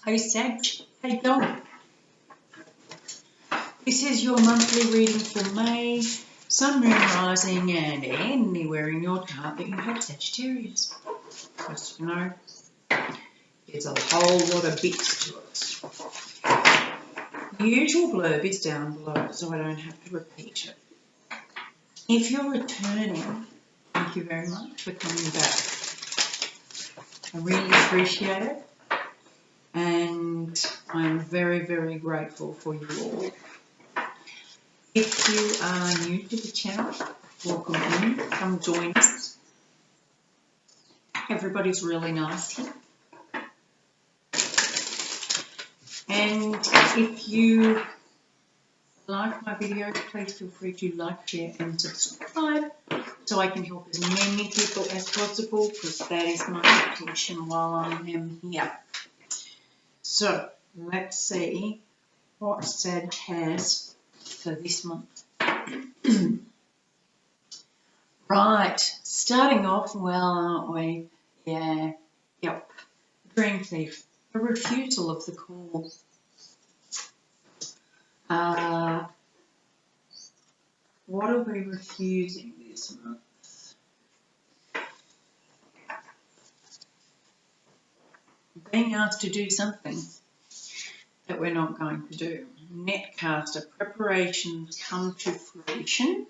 Hey Sag, how you going? This is your monthly reading for May, Sun, Moon, Rising, and anywhere in your chart that you have Sagittarius. Just know, there's a whole lot of bits to it. The usual blurb is down below, so I don't have to repeat it. If you're returning, thank you very much for coming back. I really appreciate it, and I'm very, very grateful for you all. If you are new to the channel, welcome in, come join us. Everybody's really nice here. And if you like my video, please feel free to like, share and subscribe so I can help as many people as possible, because that is my intention while I am here. So let's see what Sag has for this month. Right, starting off well, aren't we? Yeah, yep. Dream Thief, a refusal of the call. What are we refusing this month? Being asked to do something that we're not going to do. Netcaster, preparations come to fruition.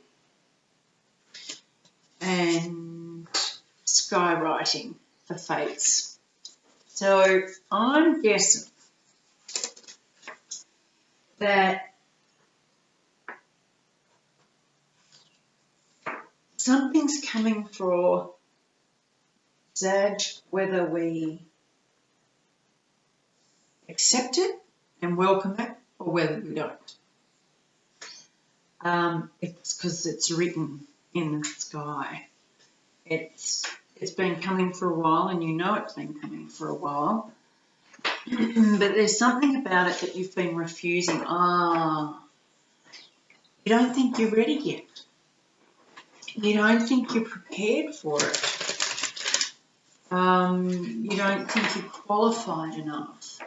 And skywriting for fates. So I'm guessing that something's coming for Sag, whether we accept it and welcome it or whether we don't. It's because it's written in the sky. It's been coming for a while, and you know it's been coming for a while. But there's something about it that you've been refusing. You don't think you're ready yet. You don't think you're prepared for it. You don't think you're qualified enough.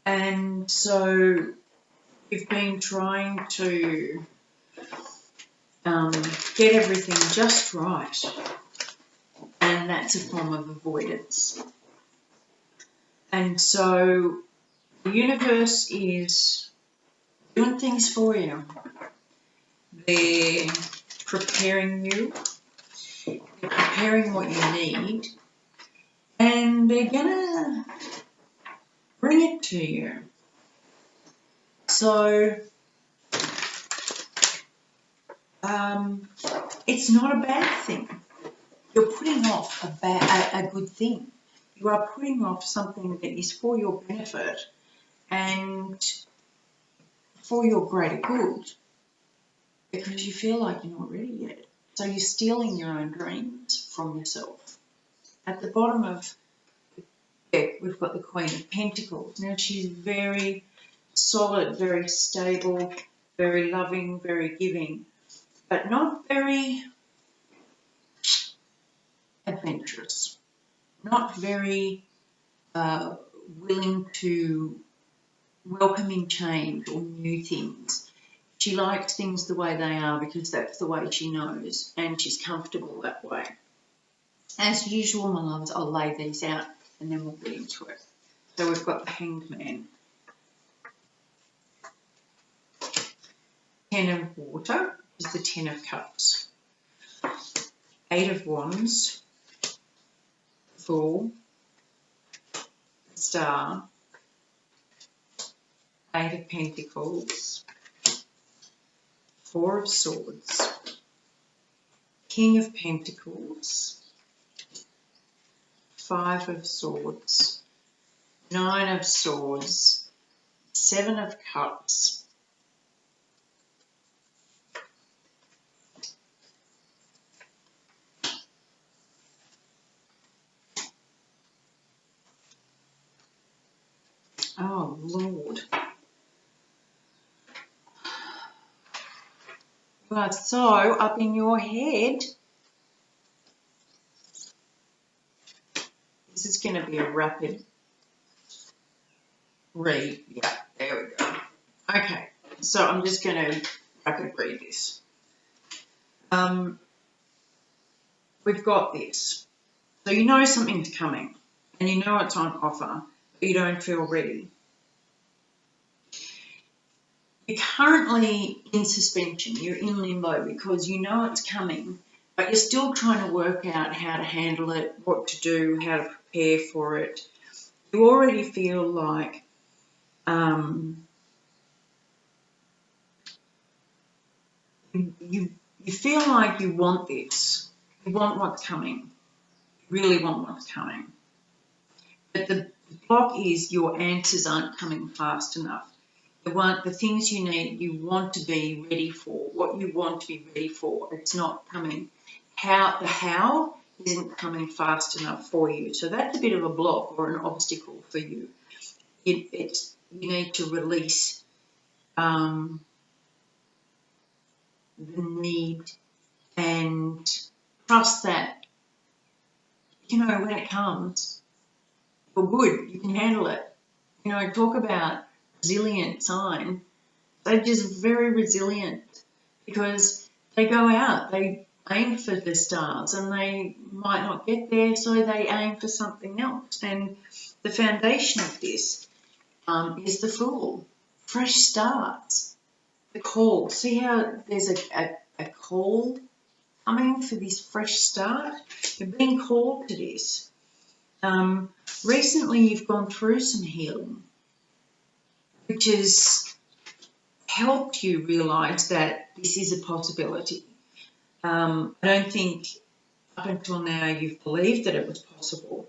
And so you've been trying to get everything just right. And that's a form of avoidance. And so the universe is doing things for you. They're preparing you. They're preparing what you need. And they're going to bring it to you. So it's not a bad thing. You're putting off a good thing. You are putting off something that is for your benefit and for your greater good, because you feel like you're not ready yet. So you're stealing your own dreams from yourself. At the bottom of the deck, we've got the Queen of Pentacles. Now, she's very solid, very stable, very loving, very giving, but not very adventurous, not very willing to welcome in change or new things. She likes things the way they are because that's the way she knows, and she's comfortable that way. As usual, my loves, I'll lay these out and then we'll get into it. So we've got the Hanged Man. 10 of Water is the 10 of Cups. 8 of Wands, Fool, Star, 8 of Pentacles, 4 of Swords, King of Pentacles, 5 of Swords, 9 of Swords, 7 of Cups, oh Lord. You are so up in your head. This is going to be a rapid read. Yeah, there we go. Okay, so I'm just going to rapid read this. We've got this. So you know something's coming and you know it's on offer, but you don't feel ready. You're currently in suspension. You're in limbo because you know it's coming, but you're still trying to work out how to handle it, what to do, how to prepare for it. You already feel like you feel like you want this. You want what's coming. You really want what's coming. But the block is your answers aren't coming fast enough. The things you need, you want to be ready for, what you want to be ready for, it's not coming. The how isn't coming fast enough for you. So that's a bit of a block or an obstacle for you. You need to release the need and trust that, when it comes, you're good, you can handle it. Talk about resilient sign. They're just very resilient because they go out, they aim for the stars and they might not get there, so they aim for something else. And the foundation of this is the Fool, fresh starts, the call. See how there's a call coming for this fresh start? You're being called to this. Recently you've gone through some healing, which has helped you realise that this is a possibility. I don't think up until now you've believed that it was possible,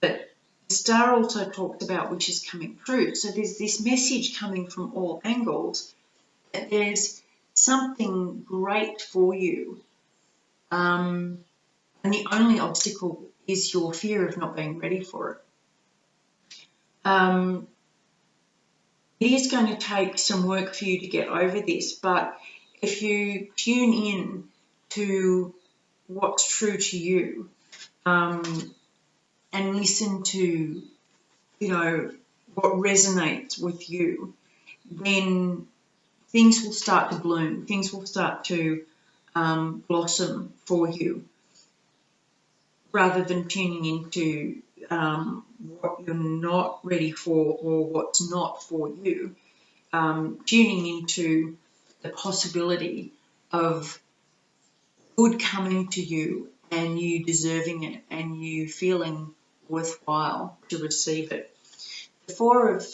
but the star also talks about which is coming true. So there's this message coming from all angles that there's something great for you. And the only obstacle is your fear of not being ready for it. It is going to take some work for you to get over this, but if you tune in to what's true to you and listen to, what resonates with you, then things will start to bloom, things will start to blossom for you, rather than tuning into what you're not ready for or what's not for you. Tuning into the possibility of good coming to you and you deserving it and you feeling worthwhile to receive it. The Four of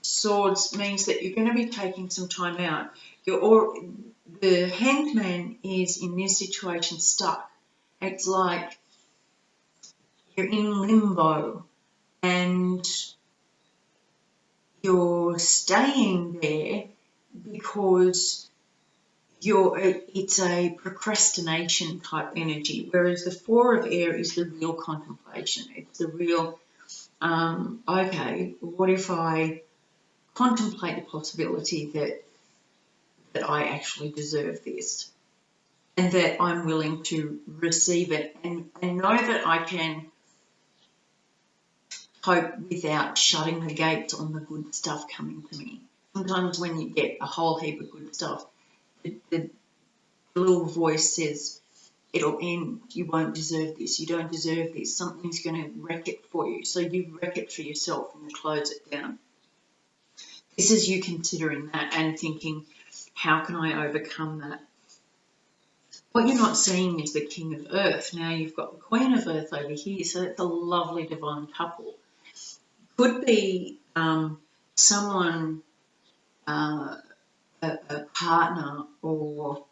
Swords means that you're going to be taking some time out. The Hanged Man is in this situation stuck. It's like you're in limbo and you're staying there because it's a procrastination type energy, whereas the Four of Air is the real contemplation. It's the real, okay, what if I contemplate the possibility that I actually deserve this and that I'm willing to receive it and know that I can cope without shutting the gates on the good stuff coming to me. Sometimes when you get a whole heap of good stuff, the little voice says, it'll end, you won't deserve this, you don't deserve this, something's going to wreck it for you. So you wreck it for yourself and you close it down. This is you considering that and thinking, how can I overcome that? What you're not seeing is the King of Earth. Now you've got the Queen of Earth over here, so it's a lovely divine couple. Could be someone, a partner or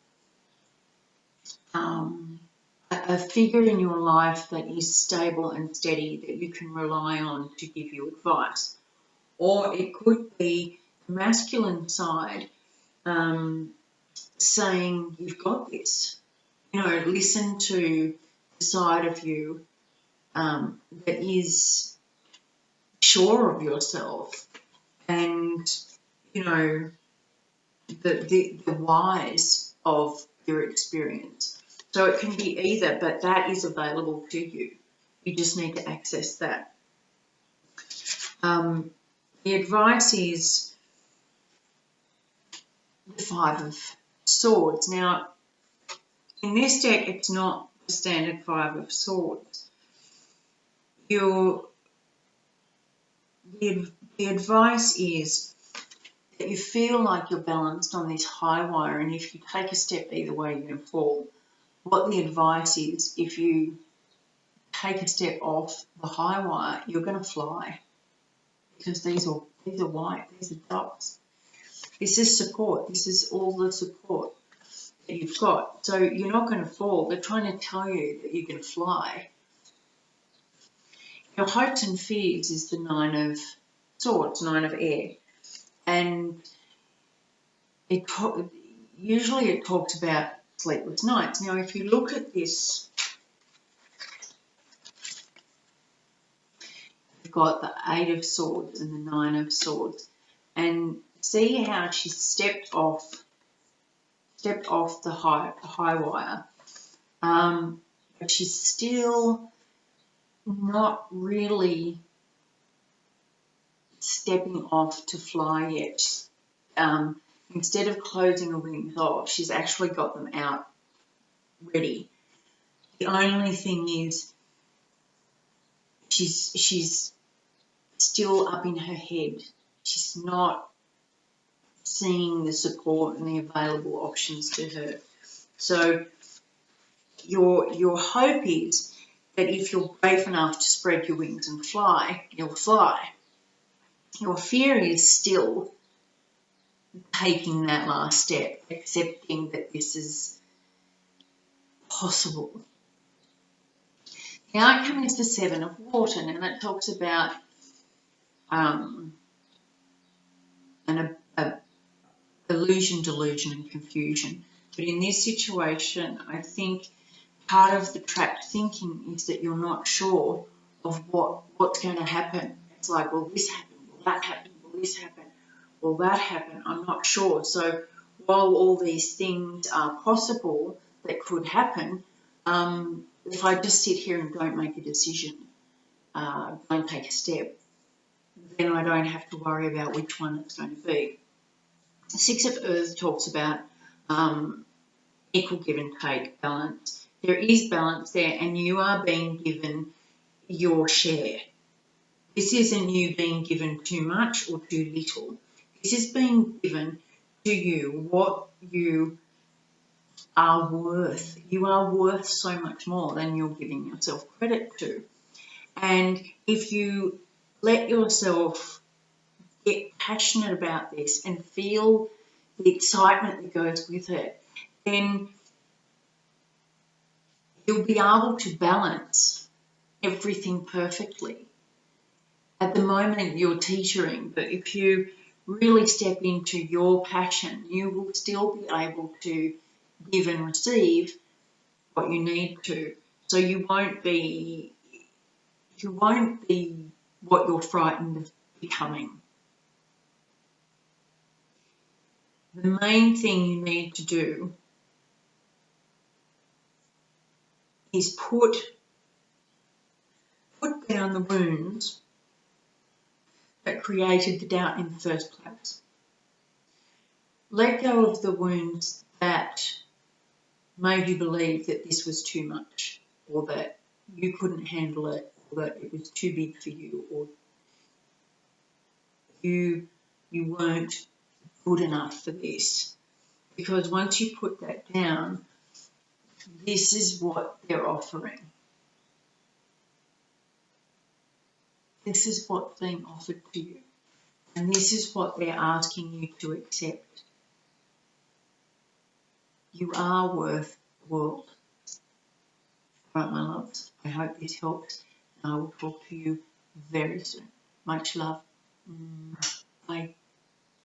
a figure in your life that is stable and steady that you can rely on to give you advice. Or it could be the masculine side saying, you've got this. Listen to the side of you that is sure of yourself and, the whys of your experience. So it can be either, but that is available to you. You just need to access that. the advice is the Five of Swords. Now, in this deck, it's not the standard Five of Swords. The advice is that you feel like you're balanced on this high wire, and if you take a step either way, you're going to fall. What the advice is, if you take a step off the high wire, you're going to fly, because these are white, these are dots. This is support. This is all the support that you've got. So you're not going to fall. They're trying to tell you that you can fly. Your hopes and fears is the Nine of Swords, Nine of Air. And usually it talks about sleepless nights. Now, if you look at this, you've got the Eight of Swords and the Nine of Swords. And see how she stepped off the high wire. But she's still not really stepping off to fly yet. Instead of closing her wings off, she's actually got them out ready. The only thing is she's still up in her head. She's not seeing the support and the available options to her. So your hope is that if you're brave enough to spread your wings and fly, you'll fly. Your fear is still taking that last step, accepting that this is possible. The outcome is the Seven of Water. Now that talks about an illusion, delusion and confusion. But in this situation, I think part of the trapped thinking is that you're not sure of what's going to happen. It's like, will this happen? Will that happen? Will this happen? Will that happen? I'm not sure. So while all these things are possible that could happen, if I just sit here and don't make a decision, don't take a step, then I don't have to worry about which one it's going to be. The Six of Earth talks about equal give and take, balance. There is balance there, and you are being given your share. This isn't you being given too much or too little. This is being given to you what you are worth. You are worth so much more than you're giving yourself credit to. And if you let yourself get passionate about this and feel the excitement that goes with it, then you'll be able to balance everything perfectly. At the moment you're teetering, but if you really step into your passion, you will still be able to give and receive what you need to. So you won't be what you're frightened of becoming. The main thing you need to do is put down the wounds that created the doubt in the first place. Let go of the wounds that made you believe that this was too much, or that you couldn't handle it, or that it was too big for you, or you weren't good enough for this. Because once you put that down, this is what they're offering. This is what's being offered to you. And this is what they're asking you to accept. You are worth the world. All right, my loves, I hope this helps. And I will talk to you very soon. Much love. Bye.